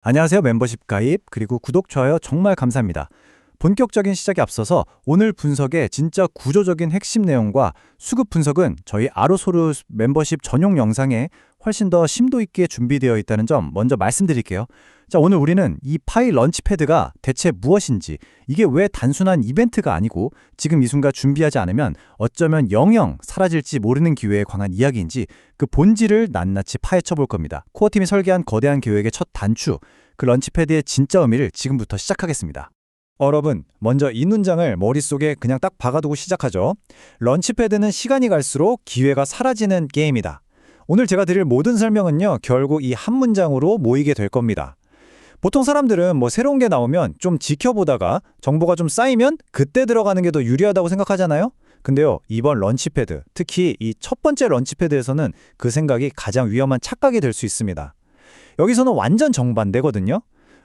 안녕하세요. 멤버십 가입 그리고 구독, 좋아요 정말 감사합니다. 본격적인 시작에 앞서서 오늘 분석의 진짜 구조적인 핵심 내용과 수급 분석은 저희 아로소르 멤버십 전용 영상에 훨씬 더 심도 있게 준비되어 있다는 점 먼저 말씀드릴게요. 자, 오늘 우리는 이 파이 런치패드가 대체 무엇인지, 이게 왜 단순한 이벤트가 아니고 지금 이 순간 준비하지 않으면 어쩌면 영영 사라질지 모르는 기회에 관한 이야기인지 그 본질을 낱낱이 파헤쳐 볼 겁니다. 코어팀이 설계한 거대한 계획의 첫 단추, 그 런치패드의 진짜 의미를 지금부터 시작하겠습니다. 여러분, 먼저 이 문장을 머릿속에 그냥 딱 박아두고 시작하죠. 런치패드는 시간이 갈수록 기회가 사라지는 게임이다. 오늘 제가 드릴 모든 설명은요, 결국 이 한 문장으로 모이게 될 겁니다. 보통 사람들은 새로운 게 나오면 좀 지켜보다가 정보가 좀 쌓이면 그때 들어가는 게 더 유리하다고 생각하잖아요? 근데요, 이번 런치패드, 특히 이 첫 번째 런치패드에서는 그 생각이 가장 위험한 착각이 될 수 있습니다. 여기서는 완전 정반대거든요.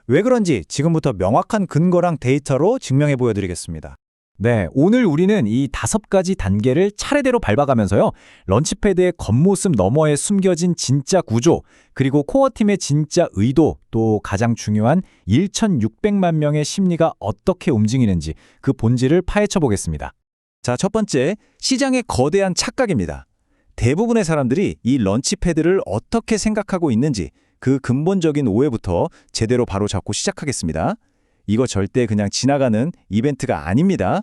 왜 그런지 지금부터 명확한 근거랑 데이터로 증명해 보여드리겠습니다. 네, 오늘 우리는 이 5가지 단계를 차례대로 밟아가면서요, 런치패드의 겉모습 너머에 숨겨진 진짜 구조, 그리고 코어팀의 진짜 의도, 또 가장 중요한 1,600만 명의 심리가 어떻게 움직이는지 그 본질을 파헤쳐 보겠습니다. 자, 첫 번째, 시장의 거대한 착각입니다. 대부분의 사람들이 이 런치패드를 어떻게 생각하고 있는지 그 근본적인 오해부터 제대로 바로 잡고 시작하겠습니다. 이거 절대 그냥 지나가는 이벤트가 아닙니다.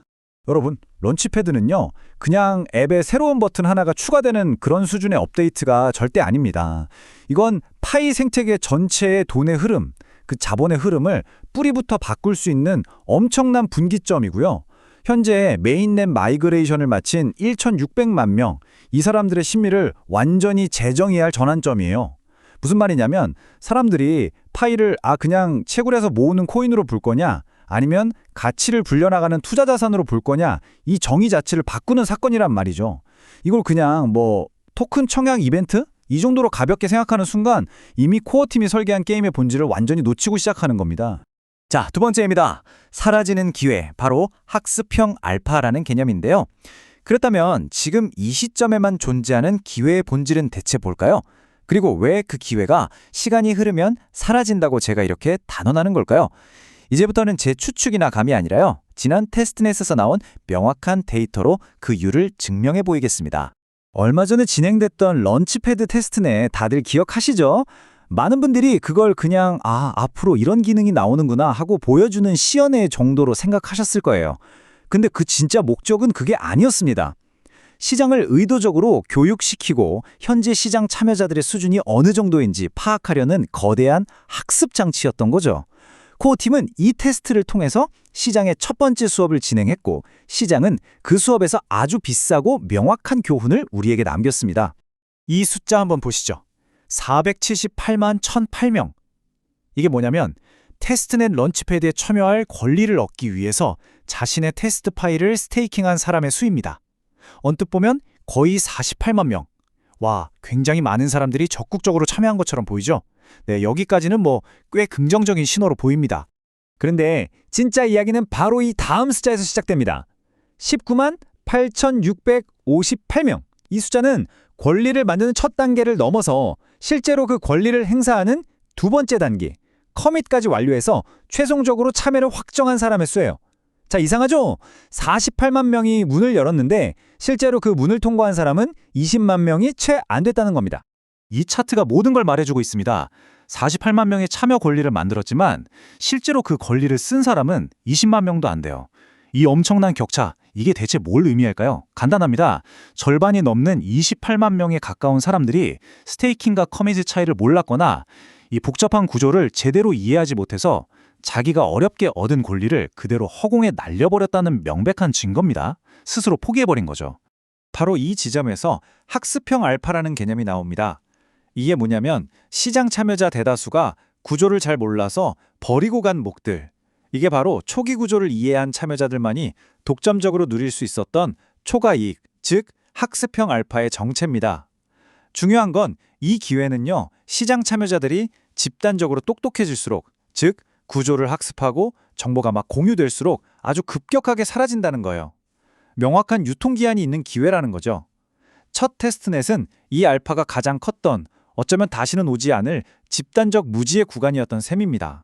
여러분, 런치패드는요, 그냥 앱에 새로운 버튼 하나가 추가되는 그런 수준의 업데이트가 절대 아닙니다. 이건 파이 생태계 전체의 돈의 흐름, 그 자본의 흐름을 뿌리부터 바꿀 수 있는 엄청난 분기점이고요. 현재 메인넷 마이그레이션을 마친 1,600만 명, 이 사람들의 심리를 완전히 재정의할 전환점이에요. 무슨 말이냐면 사람들이 파이를 그냥 채굴해서 모으는 코인으로 볼 거냐, 아니면 가치를 불려나가는 투자 자산으로 볼 거냐, 이 정의 자체를 바꾸는 사건이란 말이죠. 이걸 그냥 토큰 청약 이벤트? 이 정도로 가볍게 생각하는 순간 이미 코어팀이 설계한 게임의 본질을 완전히 놓치고 시작하는 겁니다. 자, 두 번째입니다. 사라지는 기회, 바로 학습형 알파라는 개념인데요. 그렇다면 지금 이 시점에만 존재하는 기회의 본질은 대체 뭘까요? 그리고 왜 그 기회가 시간이 흐르면 사라진다고 제가 이렇게 단언하는 걸까요? 이제부터는 제 추측이나 감이 아니라요, 지난 테스트넷에서 나온 명확한 데이터로 그 이유를 증명해 보이겠습니다. 얼마 전에 진행됐던 런치패드 테스트넷 다들 기억하시죠? 많은 분들이 그걸 그냥 앞으로 이런 기능이 나오는구나 하고 보여주는 시연회 정도로 생각하셨을 거예요. 근데 그 진짜 목적은 그게 아니었습니다. 시장을 의도적으로 교육시키고 현재 시장 참여자들의 수준이 어느 정도인지 파악하려는 거대한 학습 장치였던 거죠. 코어팀은 이 테스트를 통해서 시장의 첫 번째 수업을 진행했고, 시장은 그 수업에서 아주 비싸고 명확한 교훈을 우리에게 남겼습니다. 이 숫자 한번 보시죠. 478만 1,008명. 이게 뭐냐면 테스트넷 런치패드에 참여할 권리를 얻기 위해서 자신의 테스트 파일을 스테이킹한 사람의 수입니다. 언뜻 보면 거의 48만 명. 와, 굉장히 많은 사람들이 적극적으로 참여한 것처럼 보이죠? 네, 여기까지는 꽤 긍정적인 신호로 보입니다. 그런데 진짜 이야기는 바로 이 다음 숫자에서 시작됩니다. 19만 8,658명. 이 숫자는 권리를 만드는 첫 단계를 넘어서 실제로 그 권리를 행사하는 두 번째 단계, 커밋까지 완료해서 최종적으로 참여를 확정한 사람의 수예요. 자, 이상하죠? 48만 명이 문을 열었는데 실제로 그 문을 통과한 사람은 20만 명이 채 안 됐다는 겁니다. 이 차트가 모든 걸 말해주고 있습니다. 48만 명의 참여 권리를 만들었지만 실제로 그 권리를 쓴 사람은 20만 명도 안 돼요. 이 엄청난 격차, 이게 대체 뭘 의미할까요? 간단합니다. 절반이 넘는 28만 명에 가까운 사람들이 스테이킹과 커밋의 차이를 몰랐거나 이 복잡한 구조를 제대로 이해하지 못해서 자기가 어렵게 얻은 권리를 그대로 허공에 날려버렸다는 명백한 증거입니다. 스스로 포기해버린 거죠. 바로 이 지점에서 학습형 알파라는 개념이 나옵니다. 이게 뭐냐면 시장 참여자 대다수가 구조를 잘 몰라서 버리고 간 목들, 이게 바로 초기 구조를 이해한 참여자들만이 독점적으로 누릴 수 있었던 초과이익, 즉 학습형 알파의 정체입니다. 중요한 건 이 기회는요, 시장 참여자들이 집단적으로 똑똑해질수록, 즉 구조를 학습하고 정보가 막 공유될수록 아주 급격하게 사라진다는 거예요. 명확한 유통기한이 있는 기회라는 거죠. 첫 테스트넷은 이 알파가 가장 컸던, 어쩌면 다시는 오지 않을 집단적 무지의 구간이었던 셈입니다.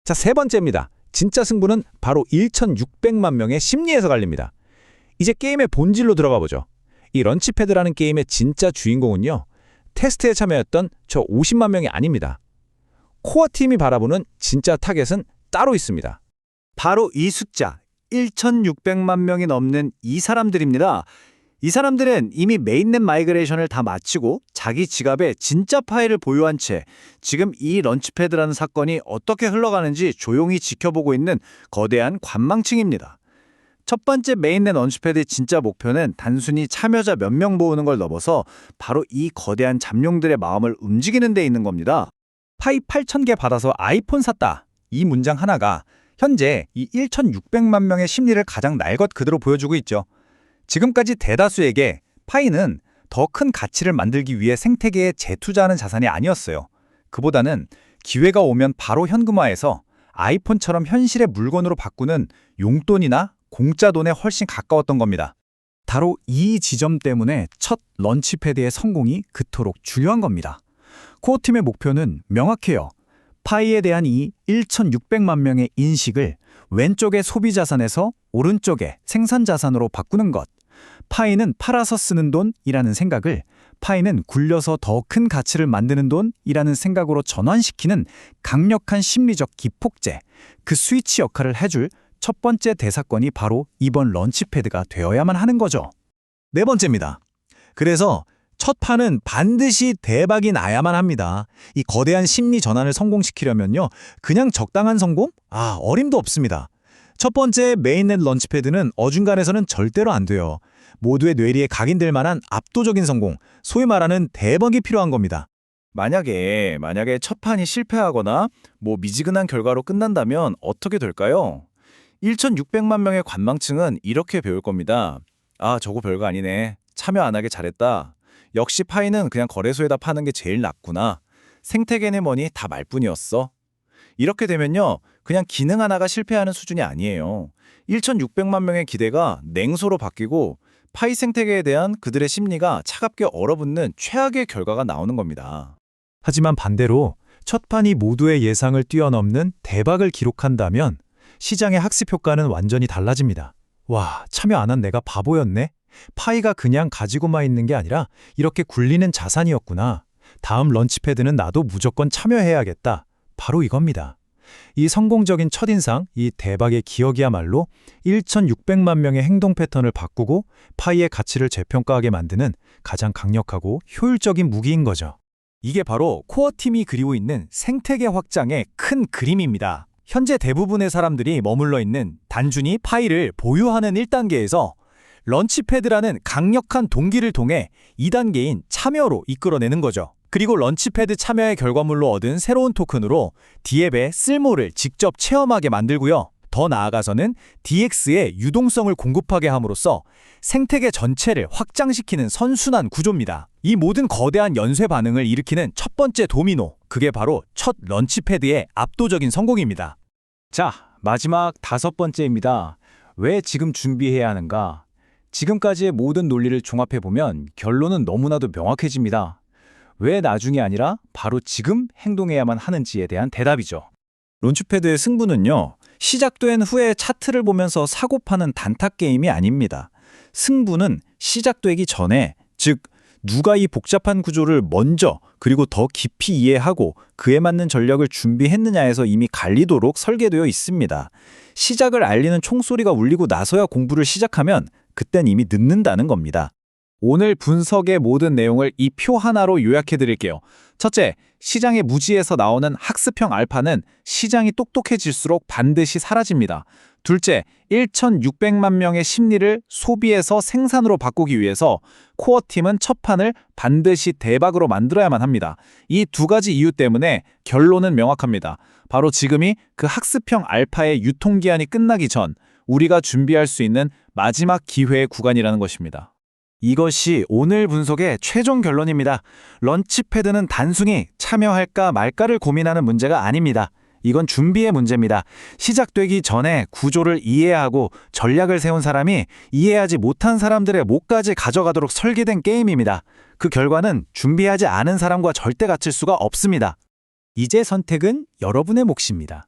자, 세 번째입니다. 진짜 승부는 바로 1,600만 명의 심리에서 갈립니다. 이제 게임의 본질로 들어가 보죠. 이 런치패드라는 게임의 진짜 주인공은요, 테스트에 참여했던 저 50만 명이 아닙니다. 코어 팀이 바라보는 진짜 타겟은 따로 있습니다. 바로 이 숫자, 1,600만 명이 넘는 이 사람들입니다. 이 사람들은 이미 메인넷 마이그레이션을 다 마치고 자기 지갑에 진짜 파일을 보유한 채 지금 이 런치패드라는 사건이 어떻게 흘러가는지 조용히 지켜보고 있는 거대한 관망층입니다. 첫 번째 메인넷 런치패드의 진짜 목표는 단순히 참여자 몇 명 모으는 걸 넘어서 바로 이 거대한 잠룡들의 마음을 움직이는 데 있는 겁니다. 파이 8,000개 받아서 아이폰 샀다. 이 문장 하나가 현재 이 1,600만 명의 심리를 가장 날것 그대로 보여주고 있죠. 지금까지 대다수에게 파이는 더 큰 가치를 만들기 위해 생태계에 재투자하는 자산이 아니었어요. 그보다는 기회가 오면 바로 현금화해서 아이폰처럼 현실의 물건으로 바꾸는 용돈이나 공짜 돈에 훨씬 가까웠던 겁니다. 바로 이 지점 때문에 첫 런치패드의 성공이 그토록 중요한 겁니다. 코어팀의 목표는 명확해요. 파이에 대한 이 1,600만 명의 인식을 왼쪽의 소비자산에서 오른쪽의 생산자산으로 바꾸는 것. 파이는 팔아서 쓰는 돈이라는 생각을 파이는 굴려서 더 큰 가치를 만드는 돈이라는 생각으로 전환시키는 강력한 심리적 기폭제, 그 스위치 역할을 해줄 첫 번째 대사건이 바로 이번 런치패드가 되어야만 하는 거죠. 네 번째입니다. 그래서 첫 판은 반드시 대박이 나야만 합니다. 이 거대한 심리 전환을 성공시키려면요, 그냥 적당한 성공? 어림도 없습니다. 첫 번째 메인넷 런치패드는 어중간해서는 절대로 안 돼요. 모두의 뇌리에 각인될 만한 압도적인 성공, 소위 말하는 대박이 필요한 겁니다. 만약에 첫 판이 실패하거나 미지근한 결과로 끝난다면 어떻게 될까요? 1,600만 명의 관망층은 이렇게 배울 겁니다. 저거 별거 아니네. 참여 안 하게 잘했다. 역시 파이는 그냥 거래소에다 파는 게 제일 낫구나. 생태계네 뭐니 다 말뿐이었어. 이렇게 되면요, 그냥 기능 하나가 실패하는 수준이 아니에요. 1,600만 명의 기대가 냉소로 바뀌고 파이 생태계에 대한 그들의 심리가 차갑게 얼어붙는 최악의 결과가 나오는 겁니다. 하지만 반대로 첫 판이 모두의 예상을 뛰어넘는 대박을 기록한다면 시장의 학습 효과는 완전히 달라집니다. 와, 참여 안 한 내가 바보였네? 파이가 그냥 가지고만 있는 게 아니라 이렇게 굴리는 자산이었구나. 다음 런치패드는 나도 무조건 참여해야겠다. 바로 이겁니다. 이 성공적인 첫인상, 이 대박의 기억이야말로 1,600만 명의 행동 패턴을 바꾸고 파이의 가치를 재평가하게 만드는 가장 강력하고 효율적인 무기인 거죠. 이게 바로 코어팀이 그리고 있는 생태계 확장의 큰 그림입니다. 현재 대부분의 사람들이 머물러 있는 단순히 파이를 보유하는 1단계에서 런치패드라는 강력한 동기를 통해 2단계인 참여로 이끌어내는 거죠. 그리고 런치패드 참여의 결과물로 얻은 새로운 토큰으로 D앱의 쓸모를 직접 체험하게 만들고요. 더 나아가서는 DX의 유동성을 공급하게 함으로써 생태계 전체를 확장시키는 선순환 구조입니다. 이 모든 거대한 연쇄 반응을 일으키는 첫 번째 도미노, 그게 바로 첫 런치패드의 압도적인 성공입니다. 자, 마지막 5번째입니다. 왜 지금 준비해야 하는가? 지금까지의 모든 논리를 종합해보면 결론은 너무나도 명확해집니다. 왜 나중이 아니라 바로 지금 행동해야만 하는지에 대한 대답이죠. 론치패드의 승부는요, 시작된 후에 차트를 보면서 사고 파는 단타 게임이 아닙니다. 승부는 시작되기 전에, 즉 누가 이 복잡한 구조를 먼저 그리고 더 깊이 이해하고 그에 맞는 전략을 준비했느냐에서 이미 갈리도록 설계되어 있습니다. 시작을 알리는 총소리가 울리고 나서야 공부를 시작하면 그땐 이미 늦는다는 겁니다. 오늘 분석의 모든 내용을 이 표 하나로 요약해 드릴게요. 첫째, 시장의 무지에서 나오는 학습형 알파는 시장이 똑똑해질수록 반드시 사라집니다. 둘째, 1,600만 명의 심리를 소비에서 생산으로 바꾸기 위해서 코어팀은 첫 판을 반드시 대박으로 만들어야만 합니다. 이 두 가지 이유 때문에 결론은 명확합니다. 바로 지금이 그 학습형 알파의 유통기한이 끝나기 전 우리가 준비할 수 있는 마지막 기회의 구간이라는 것입니다. 이것이 오늘 분석의 최종 결론입니다. 런치패드는 단순히 참여할까 말까를 고민하는 문제가 아닙니다. 이건 준비의 문제입니다. 시작되기 전에 구조를 이해하고 전략을 세운 사람이 이해하지 못한 사람들의 목까지 가져가도록 설계된 게임입니다. 그 결과는 준비하지 않은 사람과 절대 같을 수가 없습니다. 이제 선택은 여러분의 몫입니다.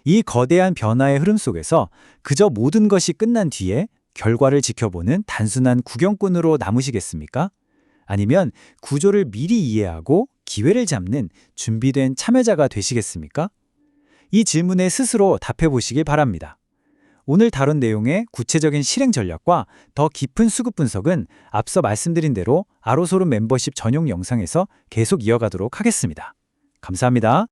이 거대한 변화의 흐름 속에서 그저 모든 것이 끝난 뒤에 결과를 지켜보는 단순한 구경꾼으로 남으시겠습니까? 아니면 구조를 미리 이해하고 기회를 잡는 준비된 참여자가 되시겠습니까? 이 질문에 스스로 답해 보시길 바랍니다. 오늘 다룬 내용의 구체적인 실행 전략과 더 깊은 수급 분석은 앞서 말씀드린 대로 아로소름 멤버십 전용 영상에서 계속 이어가도록 하겠습니다. 감사합니다.